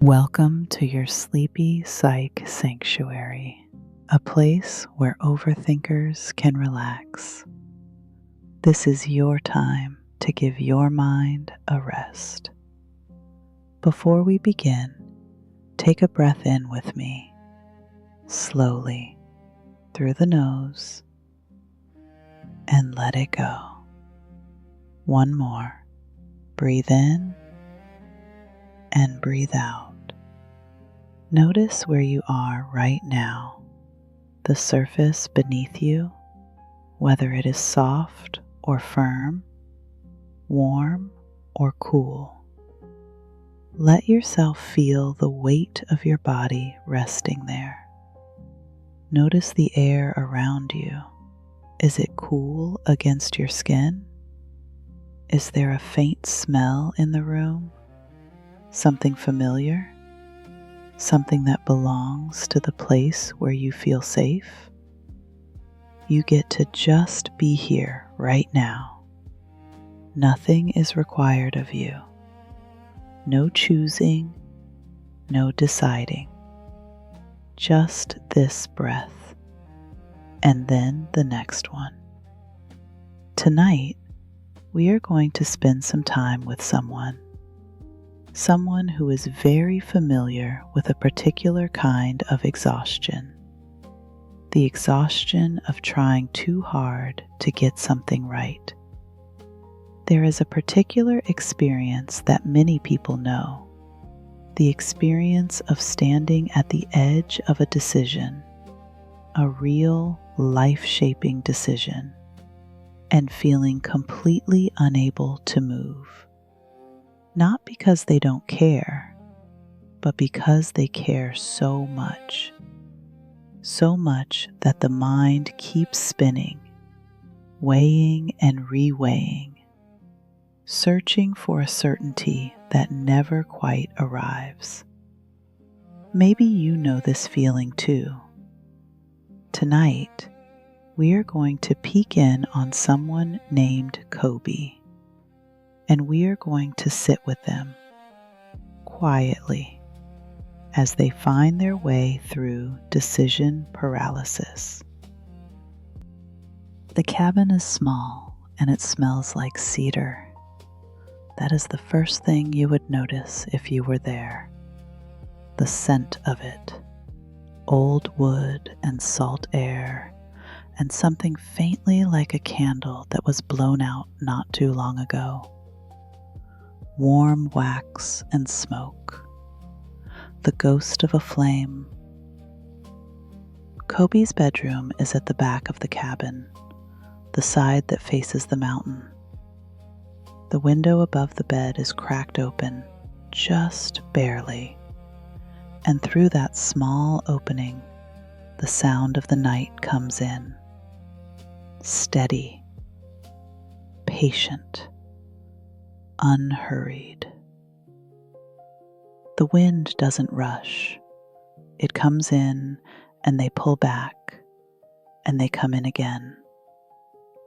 Welcome to your Sleepy Psych Sanctuary, a place where overthinkers can relax. This is your time to give your mind a rest. Before we begin, take a breath in with me, slowly, through the nose, and let it go. One more. Breathe in and breathe out. Notice where you are right now, the surface beneath you, whether it is soft or firm, warm or cool. Let yourself feel the weight of your body resting there. Notice the air around you. Is it cool against your skin? Is there a faint smell in the room? Something familiar? Something that belongs to the place where you feel safe? You get to just be here right now. Nothing is required of you. No choosing, no deciding. Just this breath, and then the next one. Tonight, we are going to spend some time with someone who is very familiar with a particular kind of exhaustion, the exhaustion of trying too hard to get something right. There is a particular experience that many people know, the experience of standing at the edge of a decision, a real life-shaping decision, and feeling completely unable to move. Not because they don't care, but because they care so much that the mind keeps spinning, weighing and reweighing, searching for a certainty that never quite arrives. Maybe you know this feeling too. Tonight, we are going to peek in on someone named Coby. And we are going to sit with them quietly as they find their way through decision paralysis. The cabin is small and it smells like cedar. That is the first thing you would notice if you were there. The scent of it, old wood and salt air, and something faintly like a candle that was blown out not too long ago. Warm wax and smoke, the ghost of a flame. Coby's bedroom is at the back of the cabin, the side that faces the mountain. The window above the bed is cracked open, just barely, and through that small opening, the sound of the night comes in. Steady, patient, unhurried. The wind doesn't rush. It comes in and they pull back and they come in again,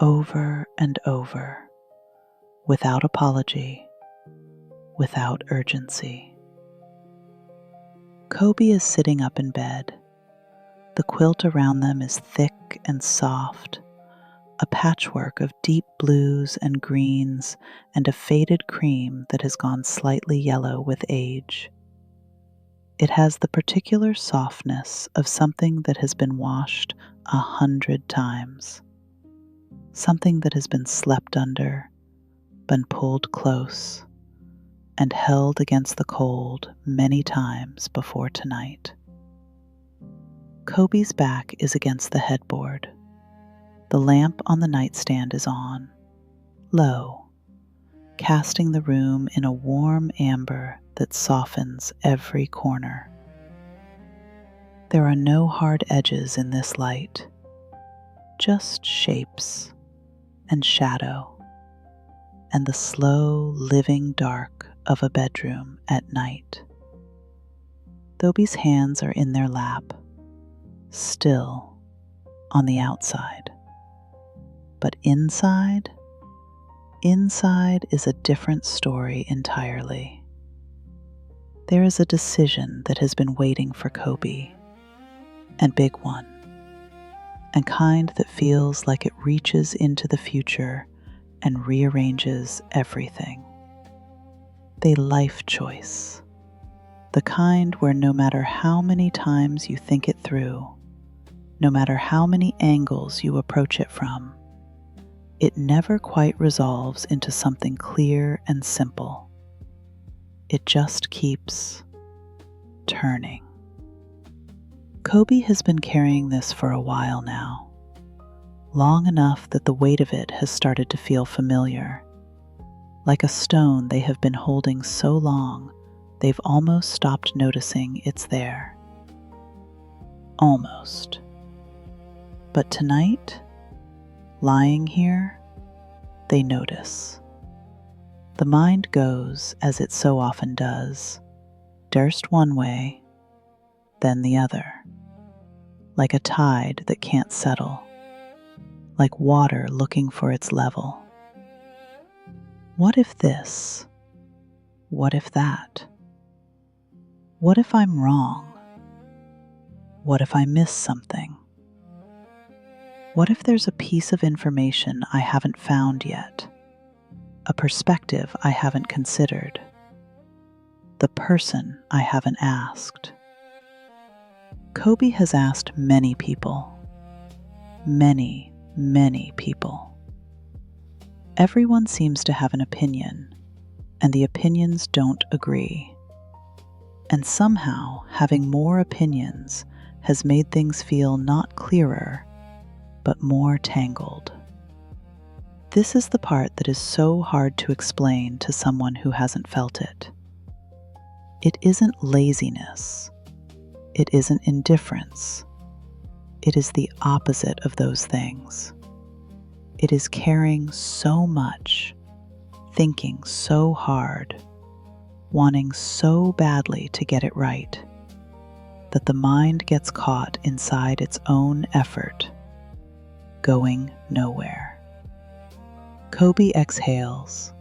over and over, without apology, without urgency. Coby is sitting up in bed. The quilt around them is thick and soft, a patchwork of deep blues and greens and a faded cream that has gone slightly yellow with age. It has the particular softness of something that has been washed 100 times, something that has been slept under, been pulled close, and held against the cold many times before tonight. Coby's back is against the headboard. The lamp on the nightstand is on, low, casting the room in a warm amber that softens every corner. There are no hard edges in this light, just shapes and shadow and the slow living dark of a bedroom at night. Coby's hands are in their lap, still on the outside. But inside is a different story entirely. There is a decision that has been waiting for Coby, and big one, and kind that feels like it reaches into the future and rearranges everything. The life choice, the kind where no matter how many times you think it through, no matter how many angles you approach it from, it never quite resolves into something clear and simple. It just keeps turning. Coby has been carrying this for a while now, long enough that the weight of it has started to feel familiar. Like a stone they have been holding so long, they've almost stopped noticing it's there. Almost. But tonight, lying here, they notice. The mind goes, as it so often does, first one way, then the other, like a tide that can't settle, like water looking for its level. What if this? What if that? What if I'm wrong? What if I miss something? What if there's a piece of information I haven't found yet? A perspective I haven't considered? The person I haven't asked? Coby has asked many people. Many, many people. Everyone seems to have an opinion, and the opinions don't agree. And somehow, having more opinions has made things feel not clearer, but more tangled. This is the part that is so hard to explain to someone who hasn't felt it. It isn't laziness. It isn't indifference. It is the opposite of those things. It is caring so much, thinking so hard, wanting so badly to get it right, that the mind gets caught inside its own effort, going nowhere. Coby exhales,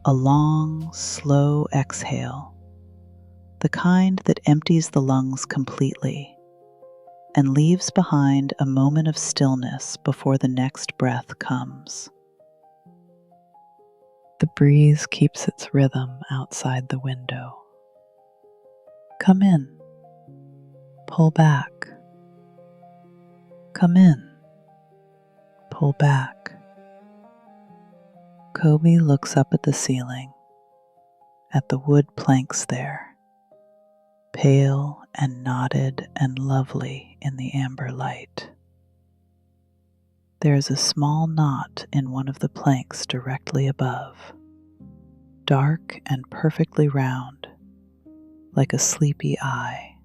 a long, slow exhale, the kind that empties the lungs completely and leaves behind a moment of stillness before the next breath comes. The breeze keeps its rhythm outside the window. Come in. Pull back. Come in. Pull back. Coby looks up at the ceiling, at the wood planks there, pale and knotted and lovely in the amber light. There is a small knot in one of the planks directly above, dark and perfectly round, like a sleepy eye.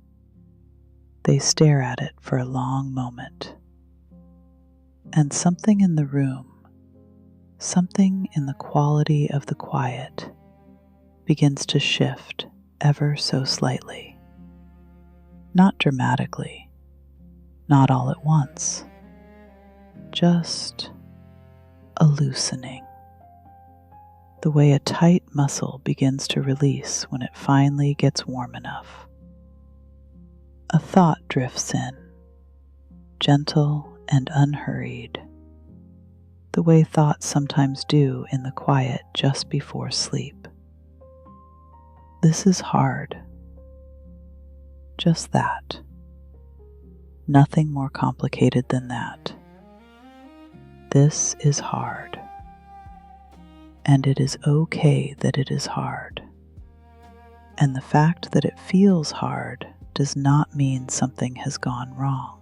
They stare at it for a long moment, and something in the room, something in the quality of the quiet, begins to shift ever so slightly. Not dramatically, not all at once, just a loosening, the way a tight muscle begins to release when it finally gets warm enough. A thought drifts in, gentle and unhurried, the way thoughts sometimes do in the quiet just before sleep. This is hard. Just that. Nothing more complicated than that. This is hard. And it is okay that it is hard. And the fact that it feels hard does not mean something has gone wrong.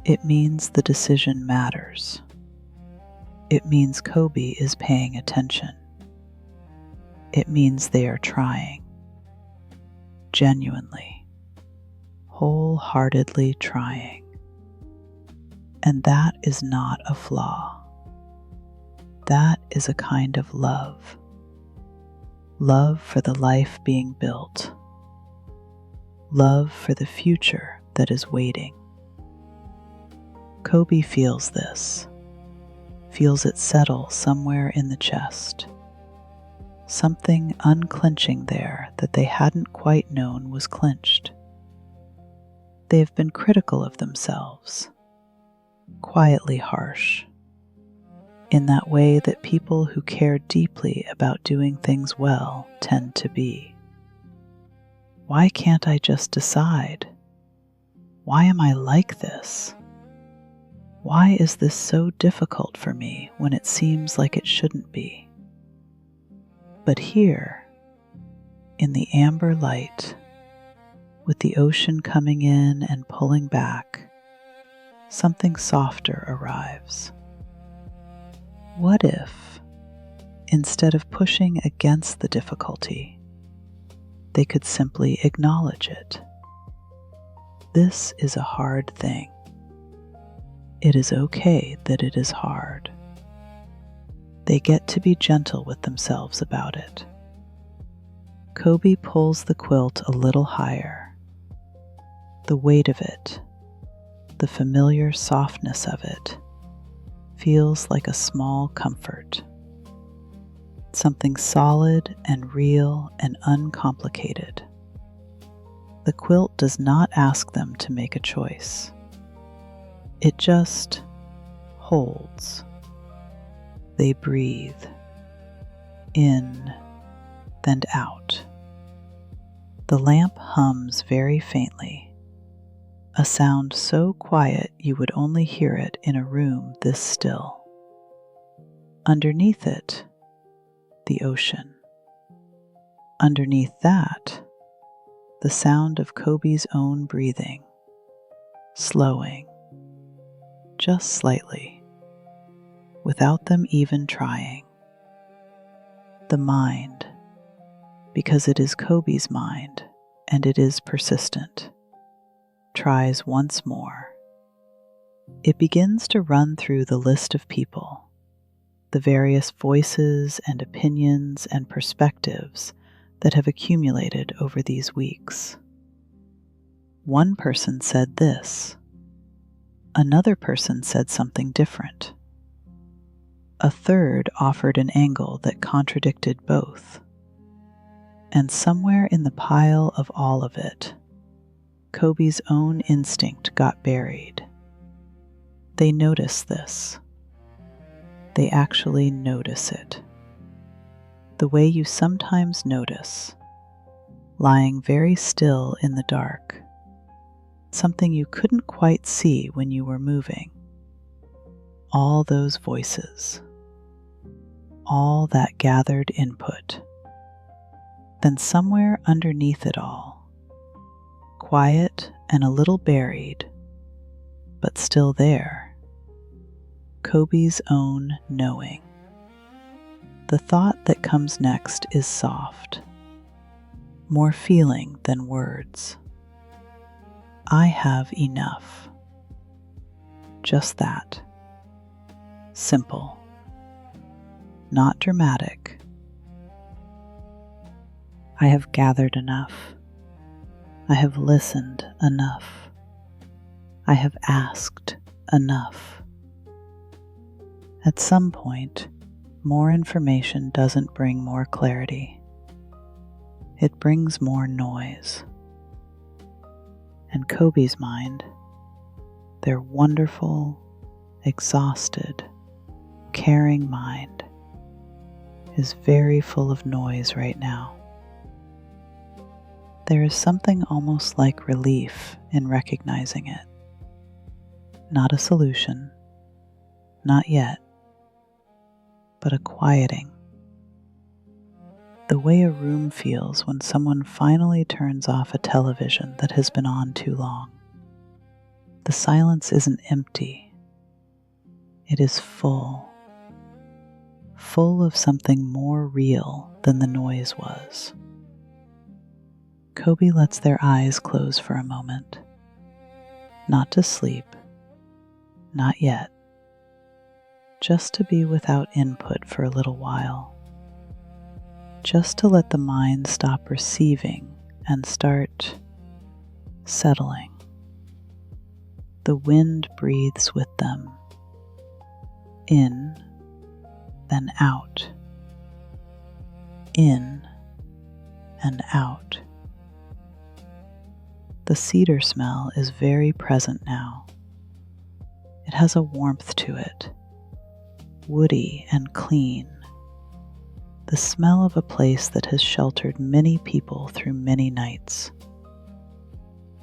It means the decision matters. It means Coby is paying attention. It means they are trying. Genuinely, wholeheartedly trying. And that is not a flaw. That is a kind of love. Love for the life being built. Love for the future that is waiting. Coby feels this, feels it settle somewhere in the chest, something unclenching there that they hadn't quite known was clenched. They have been critical of themselves, quietly harsh, in that way that people who care deeply about doing things well tend to be. Why can't I just decide? Why am I like this? Why is this so difficult for me when it seems like it shouldn't be? But here, in the amber light, with the ocean coming in and pulling back, something softer arrives. What if, instead of pushing against the difficulty, they could simply acknowledge it? This is a hard thing. It is okay that it is hard. They get to be gentle with themselves about it. Coby pulls the quilt a little higher. The weight of it, the familiar softness of it, feels like a small comfort. Something solid and real and uncomplicated. The quilt does not ask them to make a choice. It just holds. They breathe, in, then out. The lamp hums very faintly, a sound so quiet you would only hear it in a room this still. Underneath it, the ocean. Underneath that, the sound of Coby's own breathing, slowing, just slightly, without them even trying. The mind, because it is Coby's mind and it is persistent, tries once more. It begins to run through the list of people, the various voices and opinions and perspectives that have accumulated over these weeks. One person said this. Another person said something different. A third offered an angle that contradicted both. And somewhere in the pile of all of it, Coby's own instinct got buried. They notice this. They actually notice it. The way you sometimes notice, lying very still in the dark, something you couldn't quite see when you were moving. All those voices, all that gathered input. Then somewhere underneath it all, quiet and a little buried, but still there, Coby's own knowing. The thought that comes next is soft, more feeling than words. I have enough. Just that. Simple. Not dramatic. I have gathered enough. I have listened enough. I have asked enough. At some point, more information doesn't bring more clarity. It brings more noise. And Coby's mind, their wonderful, exhausted, caring mind, is very full of noise right now. There is something almost like relief in recognizing it. Not a solution, not yet, but a quieting. The way a room feels when someone finally turns off a television that has been on too long. The silence isn't empty. It is full of something more real than the noise was. Coby lets their eyes close for a moment. Not to sleep, not yet. Just to be without input for a little while. Just to let the mind stop receiving and start settling. The wind breathes with them. In, then out. in and out. The cedar smell is very present now. It has a warmth to it, woody and clean, the smell of a place that has sheltered many people through many nights.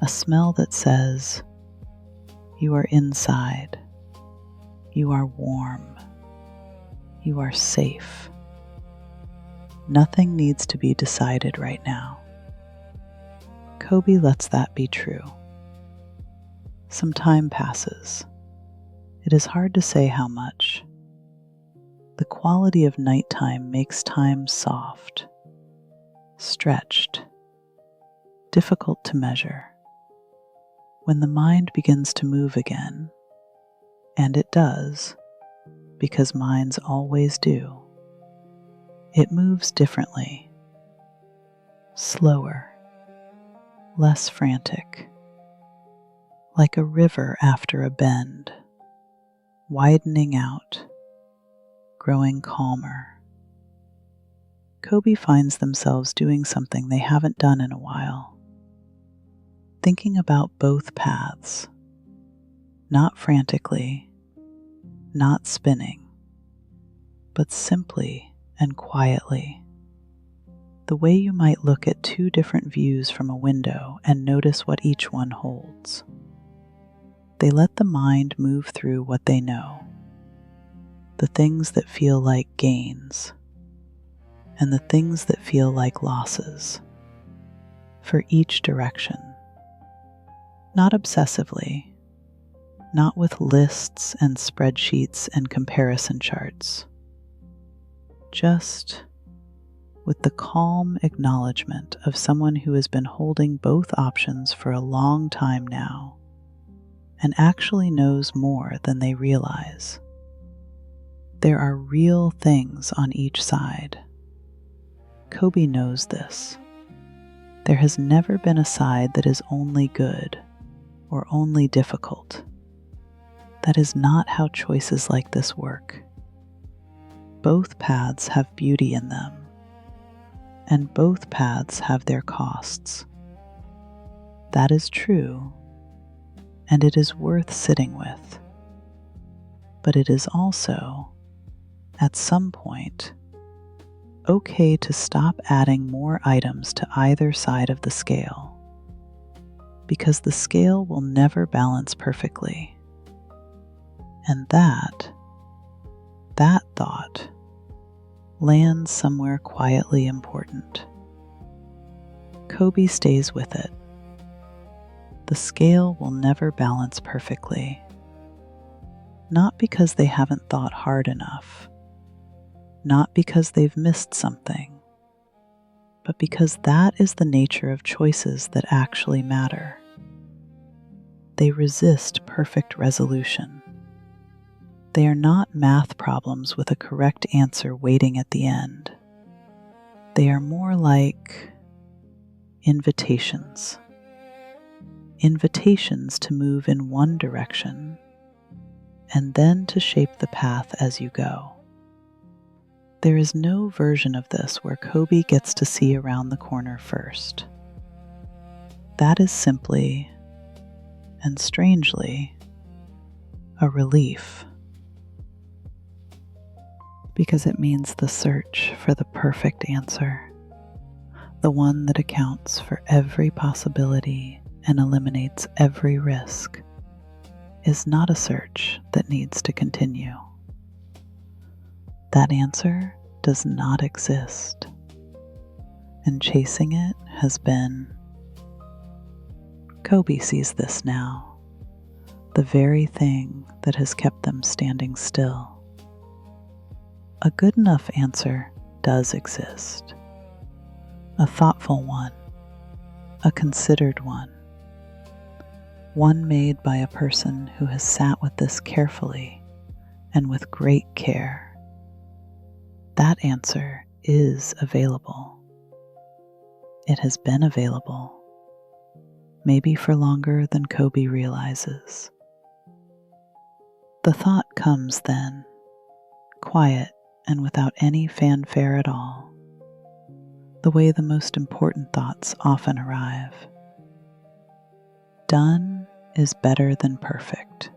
A smell that says, you are inside, you are warm, you are safe. Nothing needs to be decided right now. Coby lets that be true. Some time passes. It is hard to say how much. The quality of nighttime makes time soft, stretched, difficult to measure. When the mind begins to move again, and it does, because minds always do, it moves differently, slower, less frantic, like a river after a bend, widening out, growing calmer. Coby finds themselves doing something they haven't done in a while, thinking about both paths, not frantically, not spinning, but simply and quietly, the way you might look at two different views from a window and notice what each one holds. They let the mind move through what they know, the things that feel like gains, and the things that feel like losses, for each direction. Not obsessively, not with lists and spreadsheets and comparison charts, just with the calm acknowledgement of someone who has been holding both options for a long time now and actually knows more than they realize. There are real things on each side. Coby knows this. There has never been a side that is only good or only difficult. That is not how choices like this work. Both paths have beauty in them, and both paths have their costs. That is true, and it is worth sitting with. But it is also, at some point, okay to stop adding more items to either side of the scale, because the scale will never balance perfectly. And that thought lands somewhere quietly important. Coby stays with it. The scale will never balance perfectly, not because they haven't thought hard enough, not because they've missed something, but because that is the nature of choices that actually matter. They resist perfect resolution. They are not math problems with a correct answer waiting at the end. They are more like invitations. Invitations to move in one direction and then to shape the path as you go. There is no version of this where Coby gets to see around the corner first. That is simply, and strangely, a relief. Because it means the search for the perfect answer, the one that accounts for every possibility and eliminates every risk, is not a search that needs to continue. That answer does not exist, and chasing it has been. Coby sees this now, the very thing that has kept them standing still. A good enough answer does exist. A thoughtful one, a considered one made by a person who has sat with this carefully and with great care. That answer is available. It has been available, maybe for longer than Coby realizes. The thought comes then, quiet and without any fanfare at all. the way the most important thoughts often arrive. Done is better than perfect.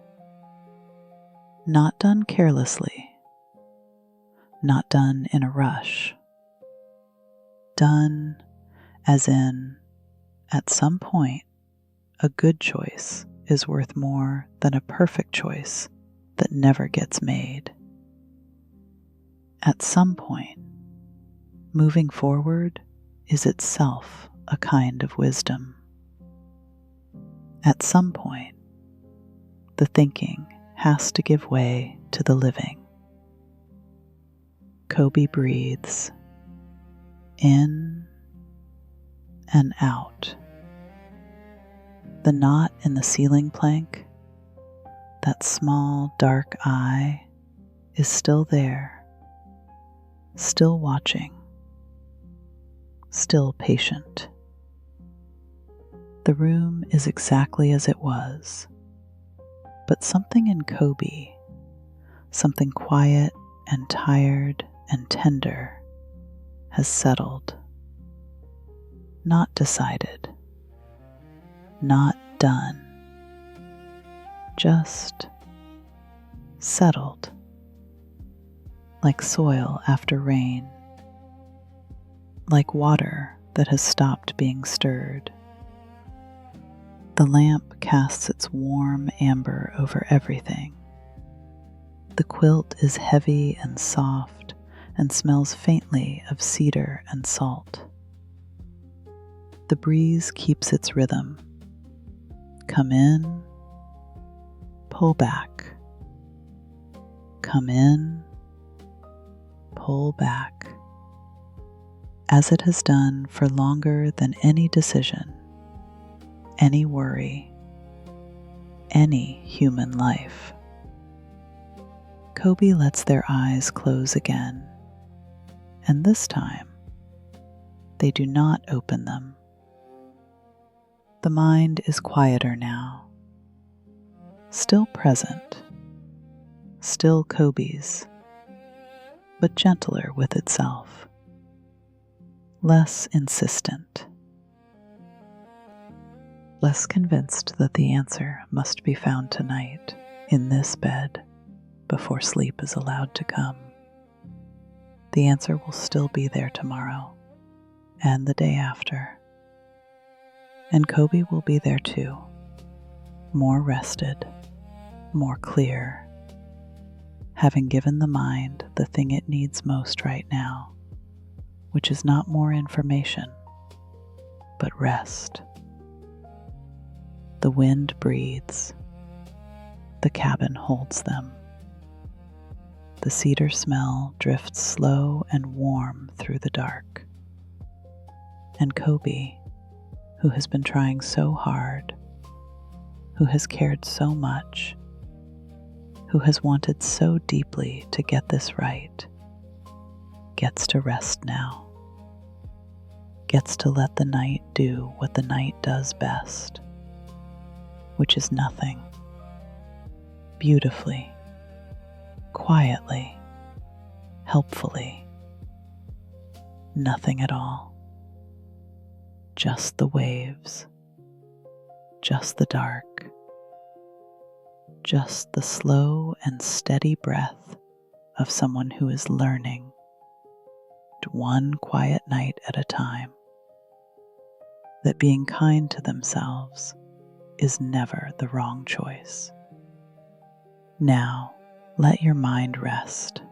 Not done carelessly, not done in a rush. Done as in, at some point, a good choice is worth more than a perfect choice that never gets made. At some point, moving forward is itself a kind of wisdom. At some point, the thinking has to give way to the living. Coby breathes in and out. The knot in the ceiling plank, that small dark eye, is still there, still watching, still patient. The room is exactly as it was, but something in Coby, something quiet and tired and tender, has settled. Not decided, not done, just settled, like soil after rain, like water that has stopped being stirred. The lamp casts its warm amber over everything. The quilt is heavy and soft and smells faintly of cedar and salt. The breeze keeps its rhythm. Come in, pull back. Come in, pull back. As it has done for longer than any decision, any worry, any human life. Coby lets their eyes close again, and this time, they do not open them. The mind is quieter now, still present, still Coby's, but gentler with itself, less insistent, less convinced that the answer must be found tonight in this bed before sleep is allowed to come. The answer will still be there tomorrow and the day after. And Coby will be there too, more rested, more clear, having given the mind the thing it needs most right now, which is not more information, but rest. The wind breathes. The cabin holds them. The cedar smell drifts slow and warm through the dark. And Coby, who has been trying so hard, who has cared so much, who has wanted so deeply to get this right, gets to rest now, gets to let the night do what the night does best, which is nothing, beautifully, quietly, helpfully, nothing at all. Just the waves, just the dark, just the slow and steady breath of someone who is learning, one quiet night at a time, that being kind to themselves is never the wrong choice. Now, let your mind rest.